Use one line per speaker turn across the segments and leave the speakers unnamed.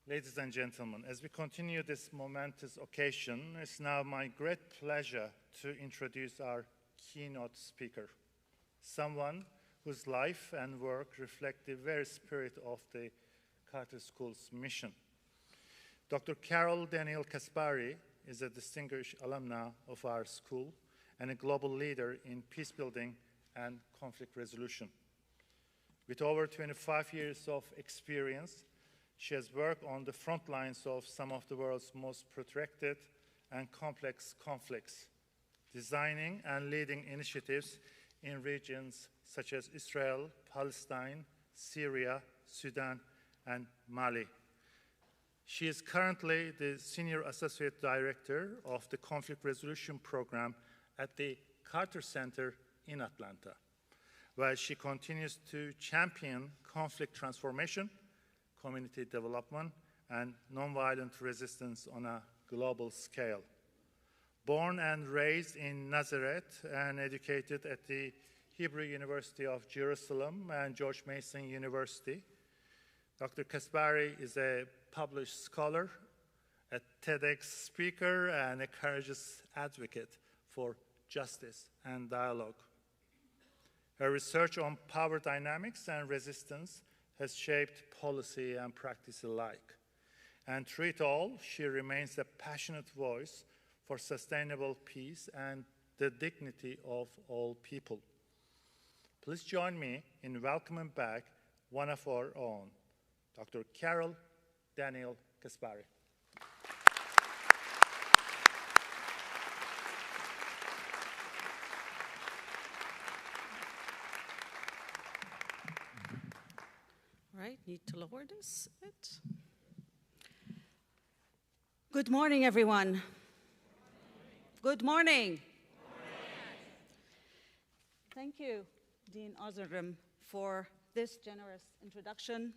Ladies and gentlemen, as we continue this momentous occasion, it's now my great pleasure to introduce our keynote speaker, someone whose life and work reflect the very spirit of the Carter School's mission. Dr. Carol Daniel Kasbari is a distinguished alumna of our school and a global leader in peacebuilding and conflict resolution. With over 25 years of experience, she has worked on the front lines of some of the world's most protracted and complex conflicts, designing and leading initiatives in regions such as Israel, Palestine, Syria, Sudan, and Mali. She is currently the Senior Associate Director of the Conflict Resolution Program at the Carter Center in Atlanta, where she continues to champion conflict transformation, community development, and nonviolent resistance on a global scale. Born and raised in Nazareth and educated at the Hebrew University of Jerusalem and George Mason University, Dr. Kasbari is a published scholar, a TEDx speaker, and a courageous advocate for justice and dialogue. Her research on power dynamics and resistance has shaped policy and practice alike. And through it all, she remains a passionate voice for sustainable peace and the dignity of all people. Please join me in welcoming back one of our own, Dr. Carol Daniel Kasbari.
All right, need to lower this a bit. Good morning, everyone. Good morning. Thank you, Dean Ozerim, for this generous introduction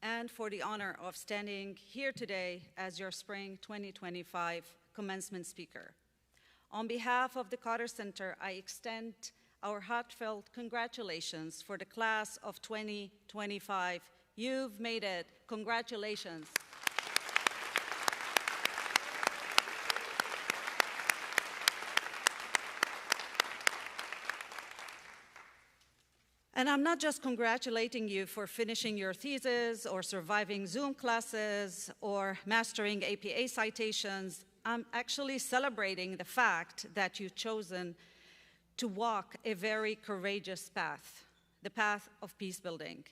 and for the honor of standing here today as your Spring 2025 commencement speaker. On behalf of the Carter Center, I extend our heartfelt congratulations for the class of 2025. You've made it. Congratulations. And I'm not just congratulating you for finishing your thesis or surviving Zoom classes or mastering APA citations. I'm actually celebrating the fact that you've chosen to walk a very courageous path, the path of peace building.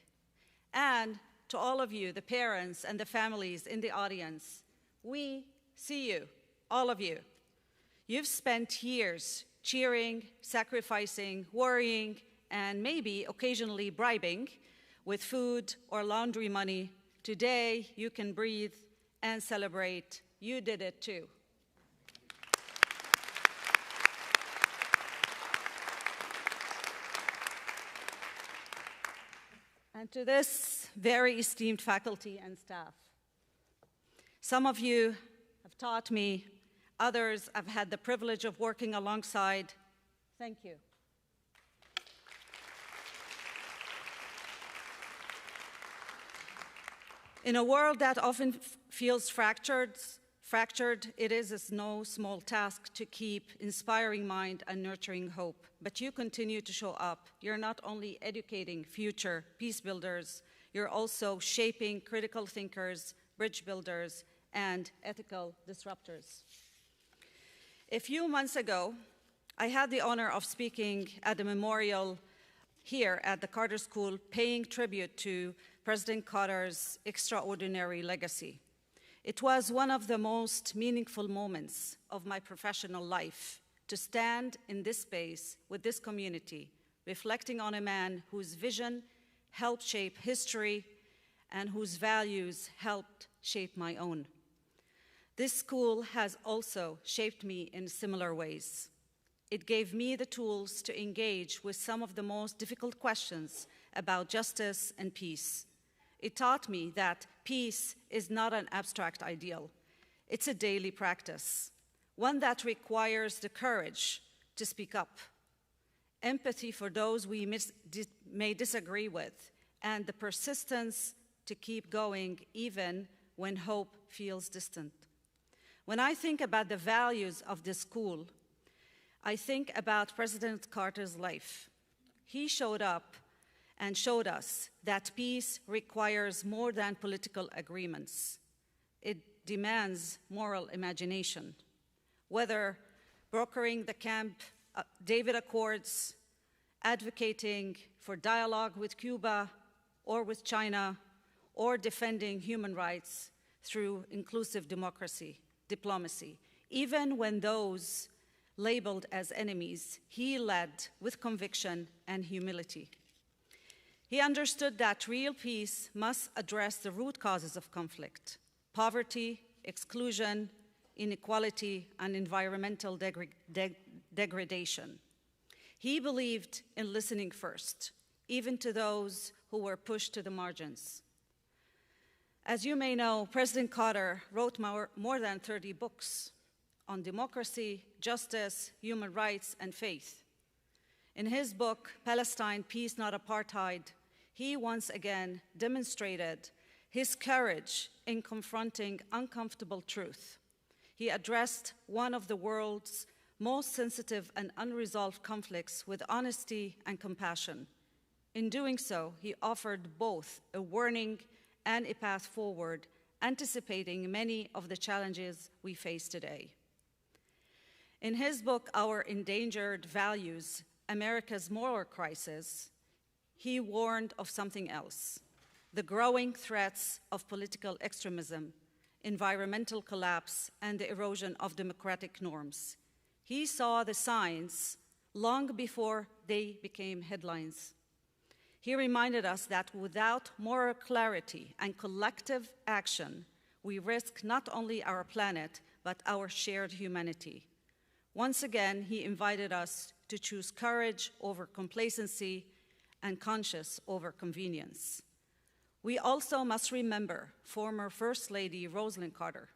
And to all of you, the parents and the families in the audience, we see you, all of you. You've spent years cheering, sacrificing, worrying, and maybe occasionally bribing with food or laundry money. Today, you can breathe and celebrate. You did it too. And to this very esteemed faculty and staff, some of you have taught me, others I've had the privilege of working alongside. Thank you. In a world that often feels fractured, it is no small task to keep inspiring mind and nurturing hope. But you continue to show up. You're not only educating future peace builders, you're also shaping critical thinkers, bridge builders, and ethical disruptors. A few months ago, I had the honor of speaking at the memorial here at the Carter School, paying tribute to President Carter's extraordinary legacy. It was one of the most meaningful moments of my professional life to stand in this space with this community, reflecting on a man whose vision helped shape history and whose values helped shape my own. This school has also shaped me in similar ways. It gave me the tools to engage with some of the most difficult questions about justice and peace. It taught me that peace is not an abstract ideal. It's a daily practice, one that requires the courage to speak up, empathy for those we may disagree with, and the persistence to keep going even when hope feels distant. When I think about the values of this school, I think about President Carter's life. He showed up and showed us that peace requires more than political agreements. It demands moral imagination. Whether brokering the Camp David Accords, advocating for dialogue with Cuba or with China, or defending human rights through inclusive diplomacy. Even when those labeled as enemies, he led with conviction and humility. He understood that real peace must address the root causes of conflict: poverty, exclusion, inequality, and environmental degradation. He believed in listening first, even to those who were pushed to the margins. As you may know, President Carter wrote more than 30 books on democracy, justice, human rights, and faith. In his book, Palestine, Peace, Not Apartheid, he once again demonstrated his courage in confronting uncomfortable truth. He addressed one of the world's most sensitive and unresolved conflicts with honesty and compassion. In doing so, he offered both a warning and a path forward, anticipating many of the challenges we face today. In his book, Our Endangered Values, America's Moral Crisis, he warned of something else: the growing threats of political extremism, environmental collapse, and the erosion of democratic norms. He saw the signs long before they became headlines. He reminded us that without moral clarity and collective action, we risk not only our planet, but our shared humanity. Once again, he invited us to choose courage over complacency and conscience over convenience. We also must remember former First Lady Rosalind Carter,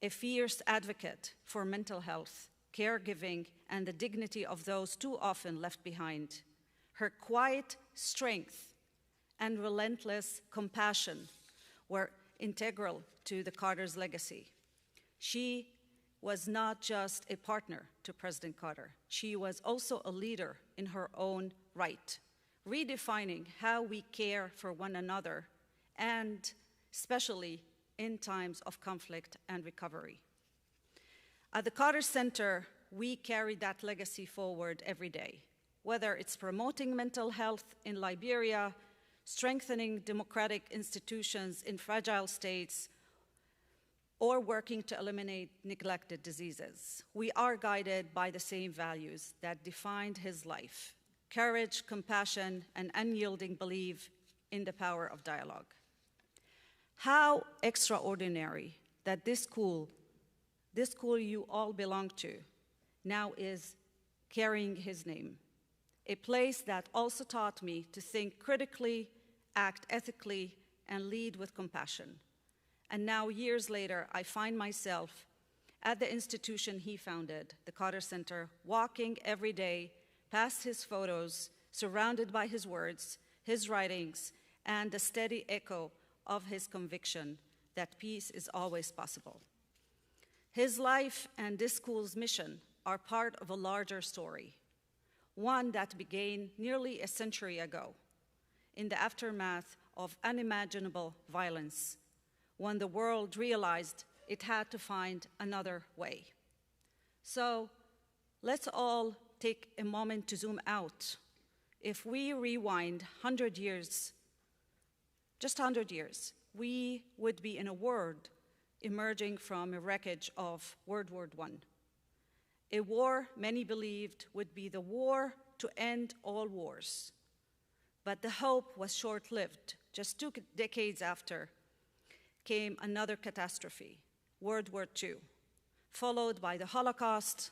a fierce advocate for mental health, caregiving, and the dignity of those too often left behind. Her quiet strength and relentless compassion were integral to the Carter's legacy. She was not just a partner to President Carter. She was also a leader in her own right, redefining how we care for one another, and especially in times of conflict and recovery. At the Carter Center, we carry that legacy forward every day, whether it's promoting mental health in Liberia, strengthening democratic institutions in fragile states, or working to eliminate neglected diseases. We are guided by the same values that defined his life: courage, compassion, and unyielding belief in the power of dialogue. How extraordinary that this school you all belong to, now is carrying his name. A place that also taught me to think critically, act ethically, and lead with compassion. And now, years later, I find myself at the institution he founded, the Carter Center, walking every day past his photos, surrounded by his words, his writings, and the steady echo of his conviction that peace is always possible. His life and this school's mission are part of a larger story, one that began nearly a century ago, in the aftermath of unimaginable violence, when the world realized it had to find another way. So let's all take a moment to zoom out. If we rewind 100 years, just 100 years, we would be in a world emerging from a wreckage of World War I. A war many believed would be the war to end all wars. But the hope was short-lived. Just 2 decades after came another catastrophe, World War II, followed by the Holocaust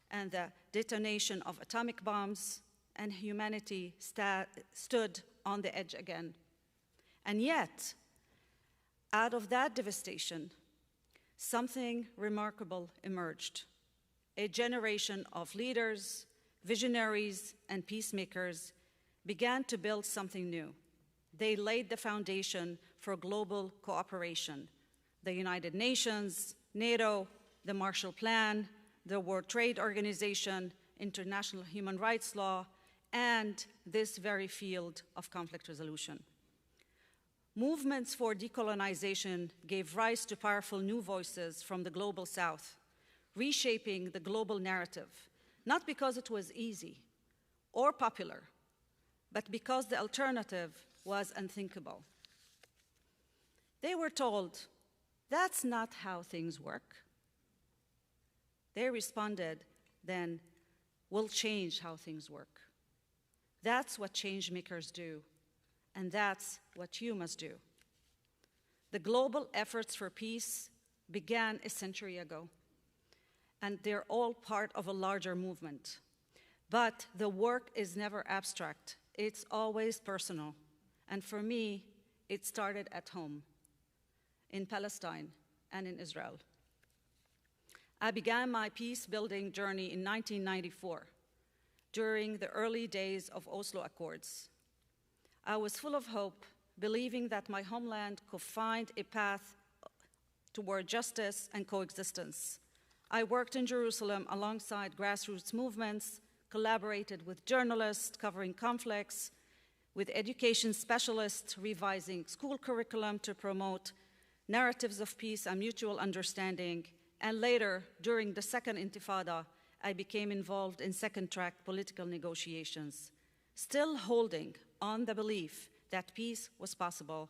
and the detonation of atomic bombs, and humanity stood on the edge again. And yet, out of that devastation, something remarkable emerged. A generation of leaders, visionaries, and peacemakers began to build something new. They laid the foundation for global cooperation, the United Nations, NATO, the Marshall Plan, the World Trade Organization, international human rights law, and this very field of conflict resolution. Movements for decolonization gave rise to powerful new voices from the global south, reshaping the global narrative, not because it was easy or popular, but because the alternative was unthinkable. They were told, that's not how things work. They responded, then we'll change how things work. That's what change makers do, and that's what you must do. The global efforts for peace began a century ago, and they're all part of a larger movement. But the work is never abstract. It's always personal. And for me, it started at home, in Palestine and in Israel. I began my peace-building journey in 1994, during the early days of Oslo Accords. I was full of hope, believing that my homeland could find a path toward justice and coexistence. I worked in Jerusalem alongside grassroots movements, collaborated with journalists covering conflicts, with education specialists revising school curriculum to promote narratives of peace and mutual understanding, and later, during the Second Intifada, I became involved in second-track political negotiations, still holding on the belief that peace was possible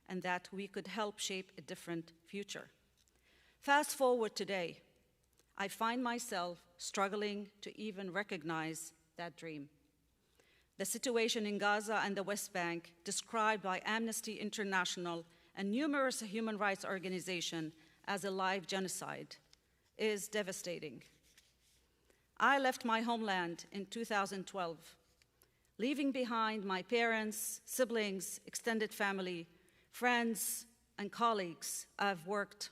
and that we could help shape a different future. Fast forward today, I find myself struggling to even recognize that dream. The situation in Gaza and the West Bank, described by Amnesty International and numerous human rights organizations as a live genocide, is devastating. I left my homeland in 2012, leaving behind my parents, siblings, extended family, friends, and colleagues I've worked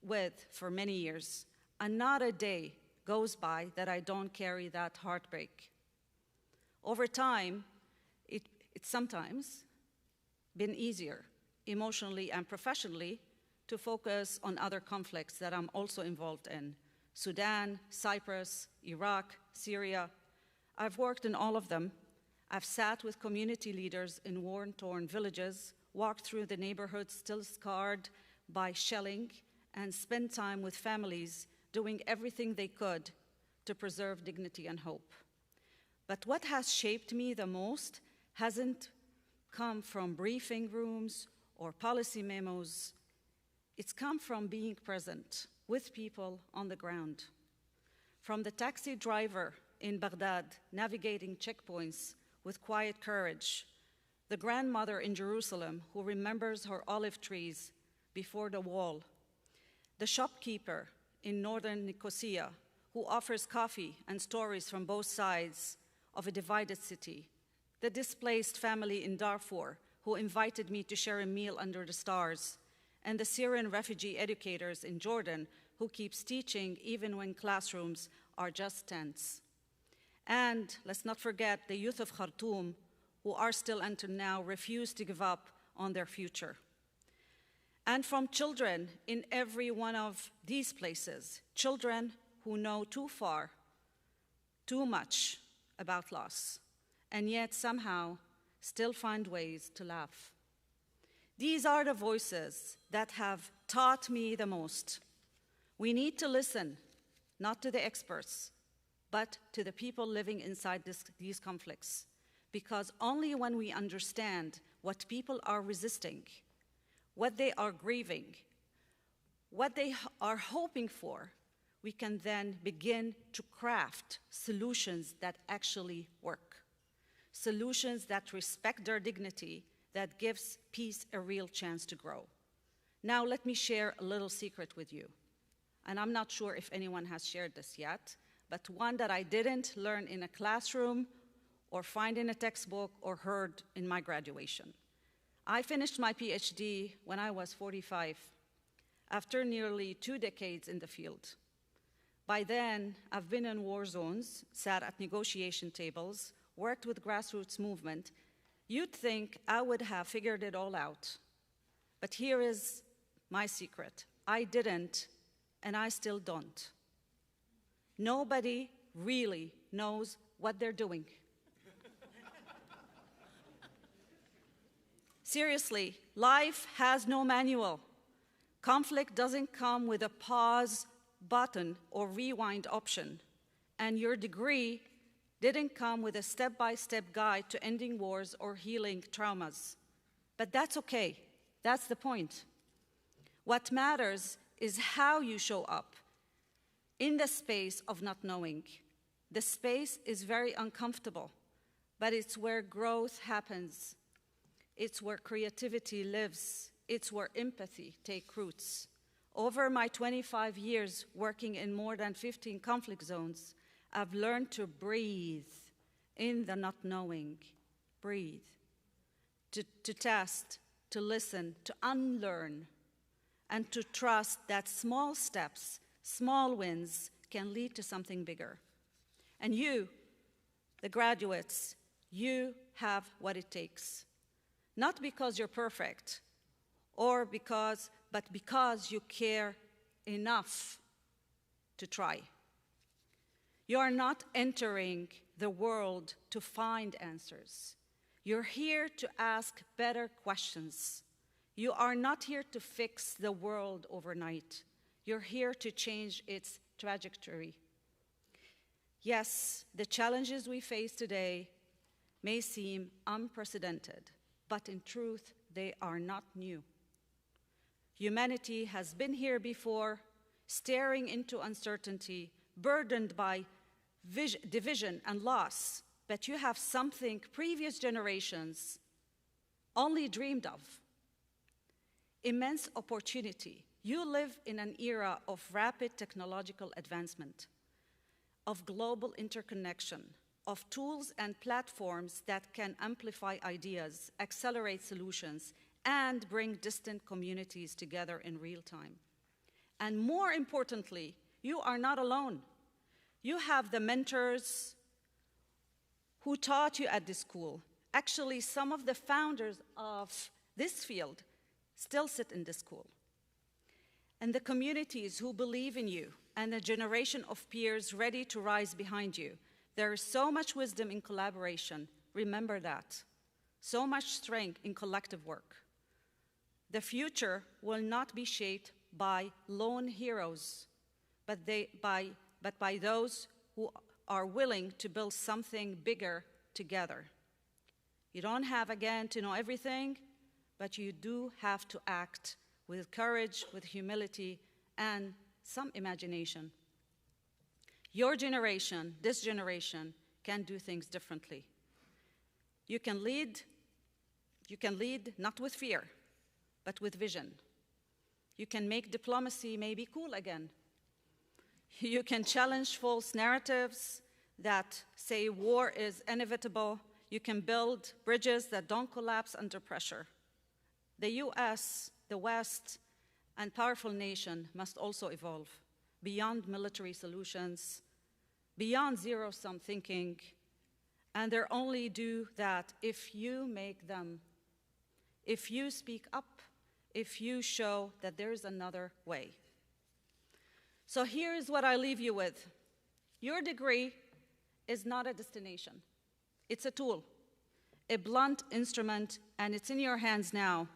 with for many years. And not a day goes by that I don't carry that heartbreak. Over time, it's sometimes been easier, emotionally and professionally, to focus on other conflicts that I'm also involved in: Sudan, Cyprus, Iraq, Syria. I've worked in all of them. I've sat with community leaders in war-torn villages, walked through the neighborhoods still scarred by shelling, and spent time with families doing everything they could to preserve dignity and hope. But what has shaped me the most hasn't come from briefing rooms or policy memos. It's come from being present with people on the ground. From the taxi driver in Baghdad navigating checkpoints with quiet courage, the grandmother in Jerusalem who remembers her olive trees before the wall, the shopkeeper in northern Nicosia who offers coffee and stories from both sides of a divided city, the displaced family in Darfur who invited me to share a meal under the stars, and the Syrian refugee educators in Jordan who keeps teaching even when classrooms are just tents. And let's not forget the youth of Khartoum who are still until now refuse to give up on their future. And from children in every one of these places, children who know too far, too much about loss, and yet somehow still find ways to laugh. These are the voices that have taught me the most. We need to listen, not to the experts, but to the people living inside these conflicts, because only when we understand what people are resisting, what they are grieving, what they are hoping for, we can then begin to craft solutions that actually work, solutions that respect their dignity, that gives peace a real chance to grow. Now let me share a little secret with you. And I'm not sure if anyone has shared this yet, but one that I didn't learn in a classroom or find in a textbook or heard in my graduation. I finished my PhD when I was 45, after nearly 2 decades in the field. By then, I've been in war zones, sat at negotiation tables, worked with grassroots movement. You'd think I would have figured it all out. But here is my secret. I didn't, and I still don't. Nobody really knows what they're doing. Seriously, life has no manual. Conflict doesn't come with a pause button or rewind option. And your degree didn't come with a step-by-step guide to ending wars or healing traumas. But that's okay. That's the point. What matters is how you show up in the space of not knowing. The space is very uncomfortable, but it's where growth happens. It's where creativity lives. It's where empathy takes roots. Over my 25 years working in more than 15 conflict zones, I've learned to breathe in the not knowing. Breathe. To test, to listen, to unlearn, and to trust that small steps, small wins can lead to something bigger. And you, the graduates, you have what it takes. Not because you're perfect, but because you care enough to try. You are not entering the world to find answers. You're here to ask better questions. You are not here to fix the world overnight. You're here to change its trajectory. Yes, the challenges we face today may seem unprecedented, but in truth, they are not new. Humanity has been here before, staring into uncertainty, burdened by division and loss, but you have something previous generations only dreamed of. Immense opportunity. You live in an era of rapid technological advancement, of global interconnection, of tools and platforms that can amplify ideas, accelerate solutions, and bring distant communities together in real time. And more importantly, you are not alone. You have the mentors who taught you at this school. Actually, some of the founders of this field still sit in this school. And the communities who believe in you, and a generation of peers ready to rise behind you. There is so much wisdom in collaboration. Remember that. So much strength in collective work. The future will not be shaped by lone heroes, but by those who are willing to build something bigger together. You don't have, again, to know everything, but you do have to act with courage, with humility, and some imagination. Your generation, this generation, can do things differently. You can lead not with fear, but with vision. You can make diplomacy maybe cool again. You can challenge false narratives that say war is inevitable. You can build bridges that don't collapse under pressure. The US, the West, and powerful nation must also evolve beyond military solutions, beyond zero-sum thinking, and they'll only do that if you make them, if you speak up, if you show that there is another way. So here's what I leave you with. Your degree is not a destination. It's a tool, a blunt instrument, and it's in your hands now.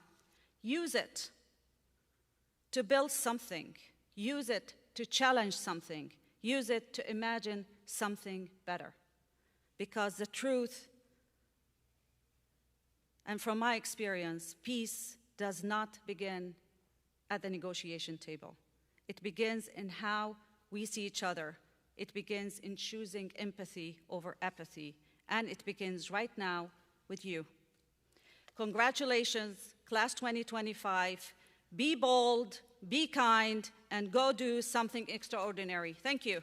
Use it to build something. Use it to challenge something. Use it to imagine something better. Because the truth, and from my experience, peace does not begin at the negotiation table. It begins in how we see each other. It begins in choosing empathy over apathy. And it begins right now with you. Congratulations, Class 2025. Be bold, be kind, and go do something extraordinary. Thank you.